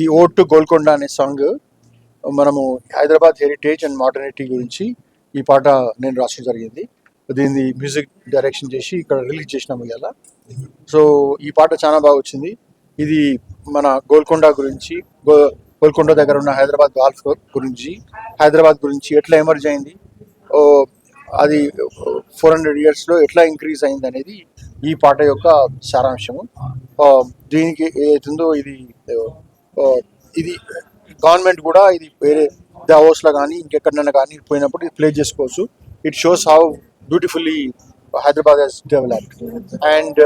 ఈ vote to Golconda అనే song మనము హైదరాబాద్ హెరిటేజ్ అండ్ మోడర్నిటీ గురించి ఈ పాట నేను రాసడం జరిగింది. దీన్ని మ్యూజిక్ డైరెక్షన్ చేసి ఇక్కడ రిలీజ్ చేసినాము ఇవాళ. సో ఈ పాట చాలా బాగా వచ్చింది. ఇది మన గోల్కొండ గురించి, గోల్కొండ దగ్గర ఉన్న హైదరాబాద్ గాల్ఫ్ గురించి, హైదరాబాద్ గురించి ఎట్లా ఎమర్జ్ అయింది, అది 400 yearsలో ఎట్లా ఇంక్రీజ్ అయింది అనేది ఈ పాట యొక్క సారాంశము. దీనికి ఏతుందో ఇది గవర్నమెంట్ కూడా ఇది వేరే దావోస్లో కానీ ఇంకెక్కడైనా కానీ పోయినప్పుడు ఇది ప్లే చేసుకోవచ్చు. It shows how beautifully Hyderabad has developed. And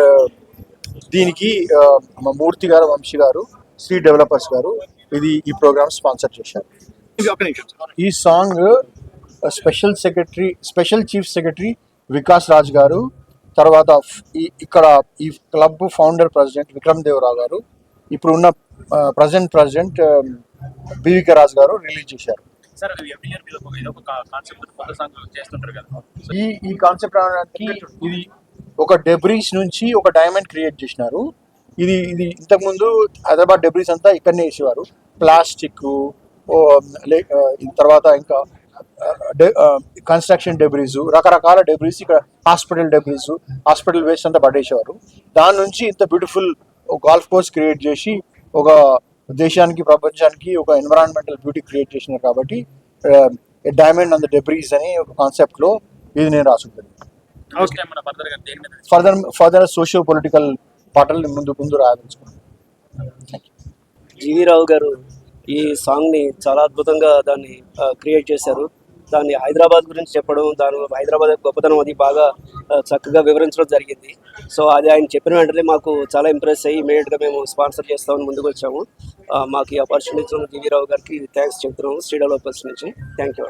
దీనికి మా మూర్తి గారు, వంశీ గారు, శ్రీ డెవలపర్స్ గారు ఈ ప్రోగ్రామ్ స్పాన్సర్ చేశారు. ఈ song special chief secretary Vikas Raj గారు, తర్వాత ఇక్కడ ఈ club founder president Vikram Devarao గారు, ఇప్పుడు ఉన్న ప్రజెంట్ ప్రెసిడెంట్ బివికే రాజ్ గారు రిలీజ్ చేశారు. ఈ కాన్సెప్ట్ రావడానికి ఇది ఒక డెబ్రీస్ నుంచి ఒక డైమండ్ క్రియేట్ చేసినారు. ఇది ఇంతకుముందు హైదరాబాద్ డెబ్రీస్ అంతా ఇక్కడనే వేసేవారు. ప్లాస్టిక్, తర్వాత ఇంకా కన్స్ట్రక్షన్ డెబ్రీస్, రకరకాల డెబ్రీస్, ఇక్కడ హాస్పిటల్ వేస్ట్ అంతా పడేసేవారు. దాని నుంచి ఇంత బ్యూటిఫుల్ గాల్ఫ్ కోర్స్ క్రియేట్ చేసి ఒక దేశానికి, ప్రపంచానికి ఒక ఎన్విరాన్మెంటల్ బ్యూటీ క్రియేట్ చేసినారు. కాబట్టి డైమండ్ ఆన్ ద డెబ్రీస్ అనే ఒక కాన్సెప్ట్లో ఇది నేను రాసుకుంటాను. ఫర్దర్ సోషియో పొలిటికల్ పాటలు ముందు రాయాలనుకుంటున్నాను. జీవి రావు గారు ఈ సాంగ్ని చాలా అద్భుతంగా దాన్ని క్రియేట్ చేశారు. దాన్ని హైదరాబాద్ గురించి చెప్పడం, దాని హైదరాబాద్ గొప్పతనం అది బాగా చక్కగా వివరించడం జరిగింది. సో అది ఆయన చెప్పిన వెంటనే మాకు చాలా ఇంప్రెస్ అయ్యి ఇమీడియట్గా మేము స్పాన్సర్ చేస్తామని ముందుకు వచ్చాము. మాకు ఈ ఆపర్చునిటీ ఇచ్చిన జీవి రావు గారికి థ్యాంక్స్ చెప్తున్నాము శ్రీ డెవలపర్స్ నుంచి. Thank you.